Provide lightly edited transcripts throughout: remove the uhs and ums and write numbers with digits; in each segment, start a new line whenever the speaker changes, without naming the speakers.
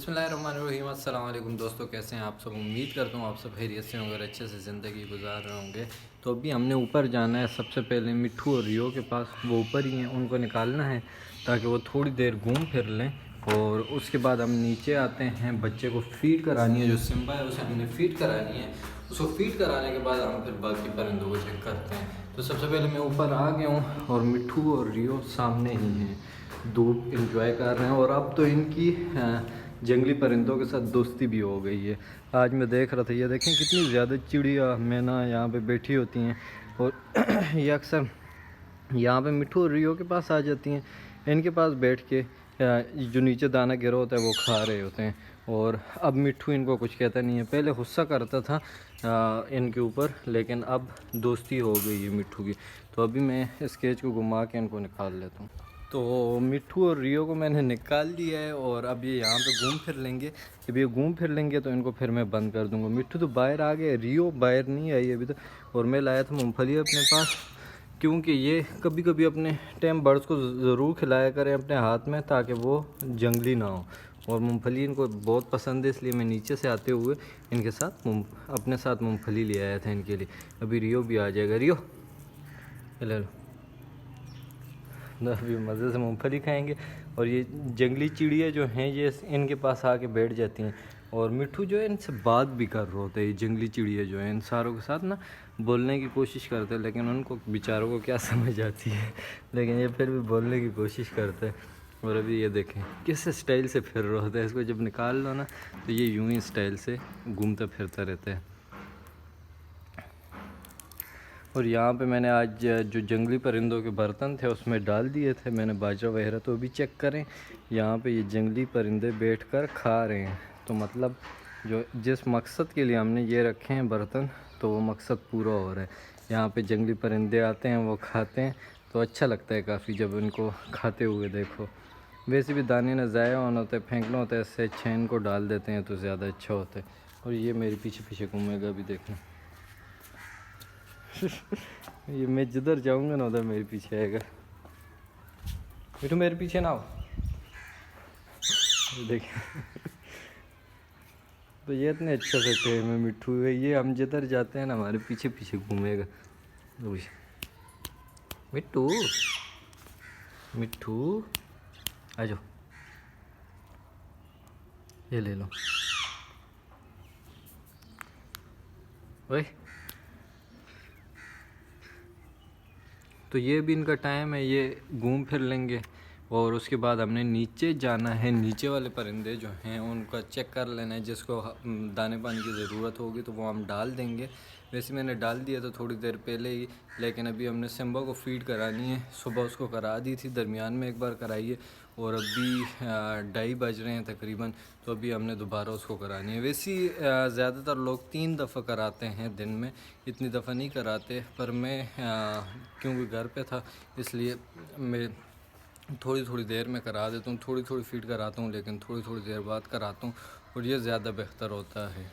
बिस्मिल्लाहिर्रहमानिर्रहीम। अस्सलाम वालेकुम दोस्तों, कैसे हैं आप सब। उम्मीद करता हूँ आप सब खैरियत से होंगे और अच्छे से ज़िंदगी गुजार रहे होंगे। तो अभी हमने ऊपर जाना है। सबसे पहले मिट्ठू और रियो के पास, वो ऊपर ही हैं, उनको निकालना है ताकि वो थोड़ी देर घूम फिर लें। और उसके बाद हम नीचे आते हैं। बच्चे को फ़ीड करानी है, जो सिम्बा है उसे हमने फ़ीड करानी है। उसको फ़ीड कराने के बाद हम फिर बाकी परिंदों को चेक करते हैं। तो सबसे पहले मैं ऊपर आ गया हूँ और मिट्ठू और रियो सामने ही हैं, धूप इंजॉय कर रहे हैं। और अब तो इनकी जंगली परिंदों के साथ दोस्ती भी हो गई है। आज मैं देख रहा था, ये देखें कितनी ज़्यादा चिड़िया मैना यहाँ पे बैठी होती हैं। और ये अक्सर यहाँ पे मिट्ठू और रियो के पास आ जाती हैं। इनके पास बैठ के जो नीचे दाना गिरा होता है वो खा रहे होते हैं। और अब मिट्ठू इनको कुछ कहता नहीं है। पहले गुस्सा करता था इनके ऊपर, लेकिन अब दोस्ती हो गई है मिट्ठू की। तो अभी मैं इस केज को घुमा के इनको निकाल लेता हूँ। तो मिट्ठू और रियो को मैंने निकाल दिया है और अब ये यहाँ पे घूम फिर लेंगे। जब ये घूम फिर लेंगे तो इनको फिर मैं बंद कर दूँगा। मिट्ठू तो बाहर आ गया, रियो बाहर नहीं आई अभी तक। और मैं लाया था मूँगफली अपने पास, क्योंकि ये कभी कभी अपने टाइम बर्ड्स को ज़रूर खिलाया करें अपने हाथ में, ताकि वो जंगली ना हो। और मूँगफली इनको बहुत पसंद है, इसलिए मैं नीचे से आते हुए इनके साथ अपने साथ मूँगफली ले आया था इनके लिए। अभी रियो भी आ जाएगा। रियो ले लो, अभी मज़े से मूँगफली खाएंगे। और ये जंगली चिड़िया जो हैं ये इनके पास आके बैठ जाती हैं। और मिट्ठू जो है इनसे बात भी कर रहे होते हैं। ये जंगली चिड़िया जो है इन सारों के साथ ना बोलने की कोशिश करते हैं, लेकिन उनको बेचारों को क्या समझ आती है, लेकिन ये फिर भी बोलने की कोशिश करते हैं। और अभी ये देखें किस स्टाइल से फिर रहे होते हैं। इसको जब निकाल लो ना तो ये यूं ही स्टाइल से घूमता फिरता रहता है। और यहाँ पे मैंने आज जो जंगली परिंदों के बर्तन थे उसमें डाल दिए थे मैंने बाजरा वगैरह। तो अभी चेक करें, यहाँ पे ये जंगली परिंदे बैठकर खा रहे हैं। तो मतलब जो जिस मकसद के लिए हमने ये रखे हैं बर्तन, तो वो मकसद पूरा हो रहा है। यहाँ पे जंगली परिंदे आते हैं, वो खाते हैं, तो अच्छा लगता है काफ़ी जब इनको खाते हुए देखो। वैसे भी दाने न ज़ाया होना होता है, फेंकना होता है, इससे अच्छा इनको डाल देते हैं तो ज़्यादा अच्छा होता है। और ये मेरे पीछे पीछे घूमेगा, अभी देखना। ये मैं जिधर जाऊंगा ना उधर मेरे पीछे आएगा। मिठू मेरे पीछे ना हो, देखिए। तो ये इतने अच्छे से थे मैं मिठू है, ये हम जिधर जाते हैं ना हमारे पीछे पीछे घूमेगा। मिट्टू, मिट्टू आ जाओ, ये ले लो। ओए, तो ये भी इनका टाइम है, ये घूम फिर लेंगे। और उसके बाद हमने नीचे जाना है। नीचे वाले परिंदे जो हैं उनका चेक कर लेना है, जिसको दाने पानी की ज़रूरत होगी तो वो हम डाल देंगे। वैसे मैंने डाल दिया था थोड़ी देर पहले ही, लेकिन अभी हमने सिम्बा को फ़ीड करानी है। सुबह उसको करा दी थी, दरमियान में एक बार कराई है, और अभी 2:30 बज रहे हैं तकरीबन। तो अभी हमने दोबारा उसको करानी है। वैसे ज़्यादातर लोग 3 दफ़ा कराते हैं दिन में, इतनी दफ़ा नहीं कराते। पर मैं क्योंकि घर पे था इसलिए मैं थोड़ी थोड़ी देर में करा देता हूँ। थोड़ी थोड़ी फीड कराता हूँ, लेकिन थोड़ी थोड़ी देर बाद कराता हूँ, और ये ज़्यादा बेहतर होता है।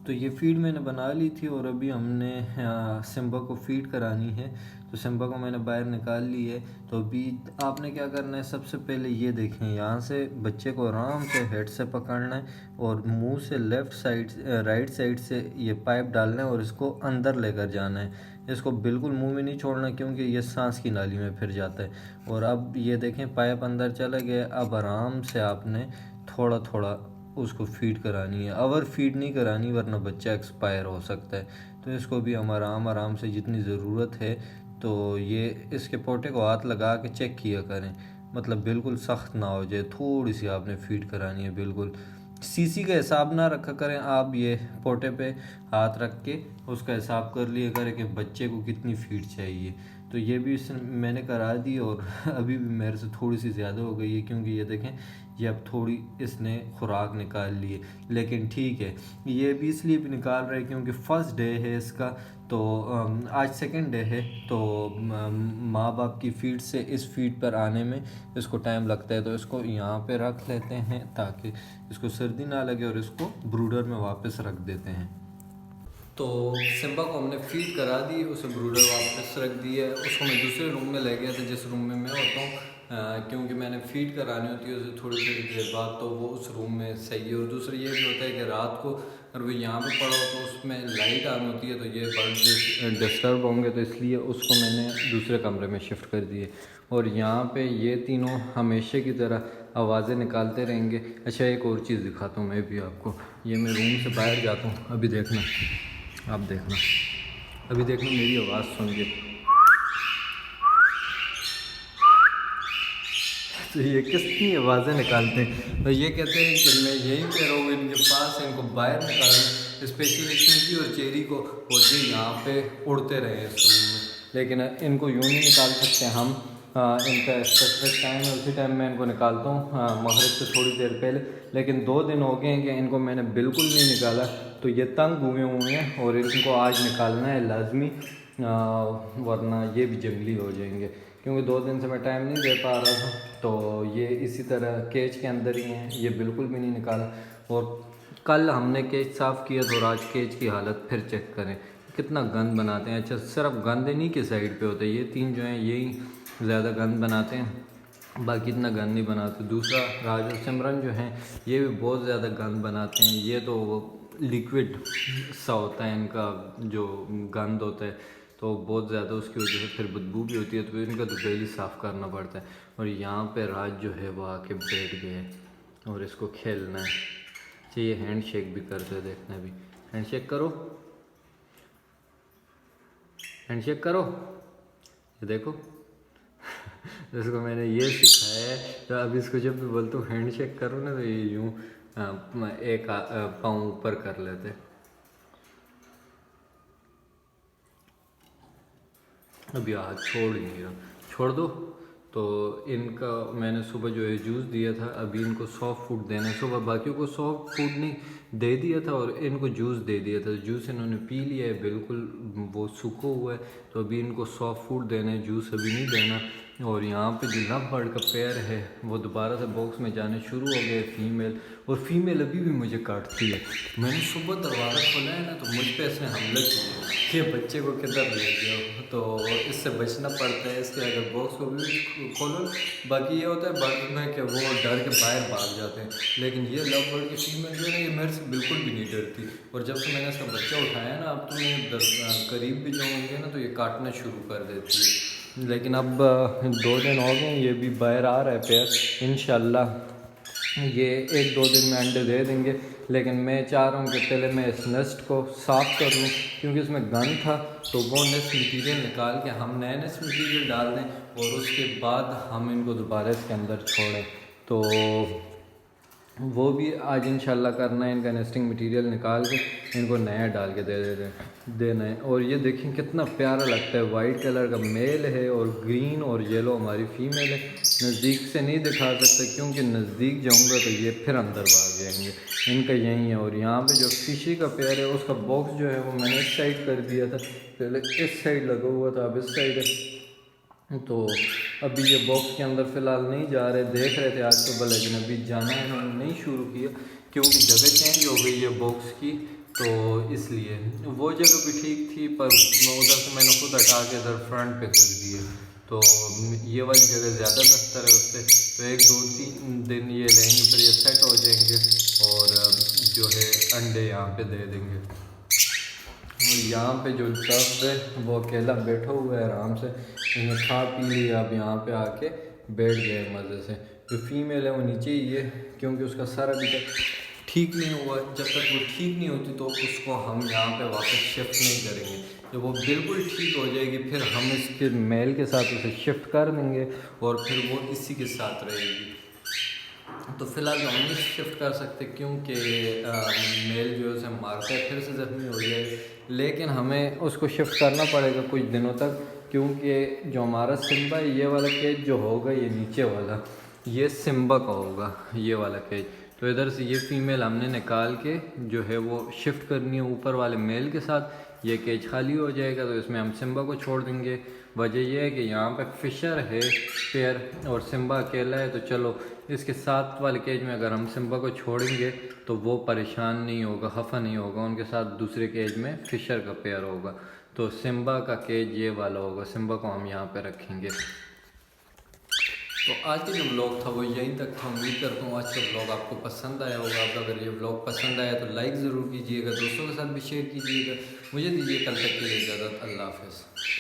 तो ये फ़ीड मैंने बना ली थी और अभी हमने सिम्बा को फ़ीड करानी है। तो सिम्बा को मैंने बाहर निकाल ली है। तो अभी आपने क्या करना है, सबसे पहले ये देखें, यहाँ से बच्चे को आराम से हेड से पकड़ना है और मुंह से लेफ़्ट साइड राइट साइड से ये पाइप डालना है और इसको अंदर लेकर जाना है। इसको बिल्कुल मुंह में नहीं छोड़ना, क्योंकि ये सांस की नाली में फिर जाता है। और अब ये देखें पाइप अंदर चला गया। अब आराम से आपने थोड़ा थोड़ा उसको फ़ीड करानी है। अवर फ़ीड नहीं करानी, वरना बच्चा एक्सपायर हो सकता है। तो इसको भी हम आराम आराम से जितनी ज़रूरत है, तो ये इसके पोटे को हाथ लगा के चेक किया करें, मतलब बिल्कुल सख्त ना हो जाए। थोड़ी सी आपने फ़ीड करानी है, बिल्कुल सीसी का हिसाब ना रखा करें आप। ये पोटे पे हाथ रख के उसका हिसाब कर लिया करें कि बच्चे को कितनी फ़ीड चाहिए। तो ये भी मैंने करा दी, और अभी भी मेरे से थोड़ी सी ज़्यादा हो गई है, क्योंकि ये देखें ये अब थोड़ी इसने खुराक निकाल ली है। लेकिन ठीक है, ये भी इसलिए भी निकाल रहे हैं क्योंकि फ़र्स्ट डे है इसका। तो आज सेकंड डे है, तो माँ बाप की फ़ीड से इस फ़ीड पर आने में इसको टाइम लगता है। तो इसको यहाँ पे रख लेते हैं ताकि इसको सर्दी ना लगे, और इसको ब्रूडर में वापस रख देते हैं। तो सिम्बा को हमने फ़ीड करा दी, उसे ब्रूडर वापस रख दिया है। उसको मैं दूसरे रूम में ले गया था, जिस रूम में मैं होता हूँ। क्योंकि मैंने फीड करानी होती है उसे थोड़ी थोड़ी देर बाद, तो वो उस रूम में सही है। और दूसरा ये भी होता है कि रात को अगर वो यहाँ पे पड़ा हो तो उसमें लाइट ऑन होती है तो ये बर्ड डिस्टर्ब होंगे, तो इसलिए उसको मैंने दूसरे कमरे में शिफ्ट कर दिए। और यहाँ पे ये तीनों हमेशा की तरह आवाज़ें निकालते रहेंगे। अच्छा, एक और चीज़ दिखाता हूँ मैं भी आपको। ये मैं रूम से बाहर जाता हूँ, अभी देखना, आप देखना, अभी देखना, मेरी आवाज़ सुनिए। तो ये कितनी आवाज़ें निकालते हैं, तो ये कहते हैं कि मैं यहीं पे रहूँ, इनके पास, इनको बाहर निकालूँ, स्पेशली चिंकी और चेरी को, और ये यहाँ पे उड़ते रहे इस रूम में। लेकिन इनको यूँ नहीं निकाल सकते हम, इनका स्पेसिफिक टाइम है, उसी टाइम मैं इनको निकालता हूँ मगरिब से थोड़ी देर पहले। लेकिन 2 दिन हो गए हैं कि इनको मैंने बिल्कुल नहीं निकाला, तो ये तंग हुए हैं और इनको आज निकालना है लाजमी, वरना ये भी जंगली हो जाएंगे। क्योंकि 2 दिन से मैं टाइम नहीं दे पा रहा था, तो ये इसी तरह केज के अंदर ही हैं, ये बिल्कुल भी नहीं निकाला। और कल हमने केज साफ़ किया तो आज केज की हालत फिर चेक करें, कितना गंद बनाते हैं। अच्छा, सिर्फ गंद नहीं की साइड पे होता है, ये 3 जो हैं यही ज़्यादा गंद बनाते हैं, बाकी इतना गंद नहीं बनाते। दूसरा राज और सिमरन जो हैं ये भी बहुत ज़्यादा गंद बनाते हैं, ये तो लिक्विड सा होता है इनका जो गंद होता है, तो बहुत ज़्यादा उसकी वजह से फिर बदबू भी होती है, तो इनका तो डेली साफ़ करना पड़ता है। और यहाँ पे राज जो है वो आके बैठ गए और इसको खेलना है। चाहिए हैंड शेक भी करते, देखना भी, हैंड शेक करो, हैंड शेक करो, ये देखो। इसको मैंने ये सिखाया है, तो अब इसको जब भी बोलता हूँ हैंड शेक करो ना, तो ये यूँ एक पाँव ऊपर कर लेते। अभी हाथ छोड़ ही नहीं रहा, छोड़ दो। तो इनका मैंने सुबह जो है जूस दिया था, अभी इनको सॉफ्ट फूड देना है। सुबह बाकियों को सॉफ्ट फूड नहीं दे दिया था और इनको जूस दे दिया था, जूस इन्होंने पी लिया है, बिल्कुल वो सूखा हुआ है, तो अभी इनको सॉफ्ट फूड देना है, जूस अभी नहीं देना। और यहाँ पे जो लव बर्ड का पेयर है वो दोबारा से बॉक्स में जाने शुरू हो गए, फीमेल, और फीमेल अभी भी मुझे काटती है। मैंने सुबह दरवाज़ा खोला है ना, तो मुझ पर इसने हमला किया कि बच्चे को किधर ले गया, तो इससे बचना पड़ता है इसके, अगर बॉक्स को भी खोलो। बाकी ये होता है बर्ड में कि वो डर के बाहर भाग जाते हैं, लेकिन ये लव बर्ड की फीमेल जो है ये मेरे से बिल्कुल भी नहीं डरती। और जब से मैंने इसका बच्चा उठाया ना, अब तो मैं करीब भी जाऊँगी ना तो ये काटना शुरू कर देती है। लेकिन अब 2 दिन हो गए, ये भी बाहर आ रहा है पेयर, इंशाल्लाह ये 1-2 दिन में अंडे दे देंगे। लेकिन मैं चाह रहा हूँ कि पहले मैं इस नेस्ट को साफ़ कर लूँ, क्योंकि इसमें गंद था, तो वो नेस्ट मटीरियल निकाल के हम नए नेस्ट मटीरियल डाल दें और उसके बाद हम इनको दोबारा इसके अंदर छोड़ें। तो वो भी आज इंशाल्लाह करना है, इनका नेस्टिंग मटेरियल निकाल के इनको नया डाल के दे देना है। और ये देखें कितना प्यारा लगता है, वाइट कलर का मेल है और ग्रीन और येलो हमारी फ़ीमेल है। नज़दीक से नहीं दिखा सकता क्योंकि नज़दीक जाऊंगा तो ये फिर अंदर भाग जाएंगे, इनका यही है। और यहाँ पे जो फिशी का पेयर है उसका बॉक्स जो है वो मैंने इस साइड कर दिया था, पहले इस साइड लगा हुआ था, अब इस साइड है। तो अभी ये बॉक्स के अंदर फ़िलहाल नहीं जा रहे, देख रहे थे आज सुबह, लेकिन अभी जाना इन्होंने नहीं शुरू किया क्योंकि जगह चेंज हो गई है बॉक्स की, तो इसलिए वो जगह भी ठीक थी, पर उधर से मैंने खुद हटा के इधर फ्रंट पे कर दिए, तो ये वाली जगह ज़्यादा बेहतर है उससे। तो 1-2-3 दिन ये रहेंगे, फिर ये सेट हो जाएंगे और जो है अंडे यहाँ पे दे देंगे। और यहाँ पे जो टब है वो अकेला बैठा हुआ है आराम से, उसने खा पी लिया, अब यहाँ पे आके बैठ गए मज़े से। जो फीमेल है वो नीचे ही है क्योंकि उसका सर अभी तक ठीक नहीं हुआ, जब तक वो ठीक नहीं होती तो उसको हम यहाँ पे वापस शिफ्ट नहीं करेंगे। जब वो बिल्कुल ठीक हो जाएगी फिर हम इसके मेल के साथ उसे शिफ्ट कर देंगे और फिर वो इसी के साथ रहेगी। तो फ़िलहाल हम नहीं शिफ्ट कर सकते क्योंकि मेल जो है उसे मारता है, फिर से ज़ख्मी हो जाए, लेकिन हमें उसको शिफ्ट करना पड़ेगा कुछ दिनों तक, क्योंकि जो हमारा सिम्बा है ये वाला केज जो होगा, ये नीचे वाला ये सिम्बा का होगा ये वाला केज। तो इधर से ये फ़ीमेल हमने निकाल के जो है वो शिफ्ट करनी है ऊपर वाले मेल के साथ, ये केज खाली हो जाएगा तो इसमें हम सिम्बा को छोड़ देंगे। वजह यह है कि यहाँ पे फिशर है पेयर और सिम्बा अकेला है, तो चलो इसके साथ वाले केज में अगर हम सिम्बा को छोड़ेंगे तो वो परेशान नहीं होगा, खफा नहीं होगा, उनके साथ दूसरे केज में फिशर का पेयर होगा। तो सिम्बा का केज ये वाला होगा, सिम्बा को हम यहाँ पे रखेंगे। तो आज का जो व्लॉग था वो यहीं तक था। उम्मीद करता हूँ आज का व्लॉग आपको पसंद आया होगा। अब अगर ये व्लॉग पसंद आया तो लाइक ज़रूर कीजिएगा, दोस्तों के साथ भी शेयर कीजिएगा। मुझे दीजिए कल तक के लिए इजाज़त। अल्लाह हाफ़िज़।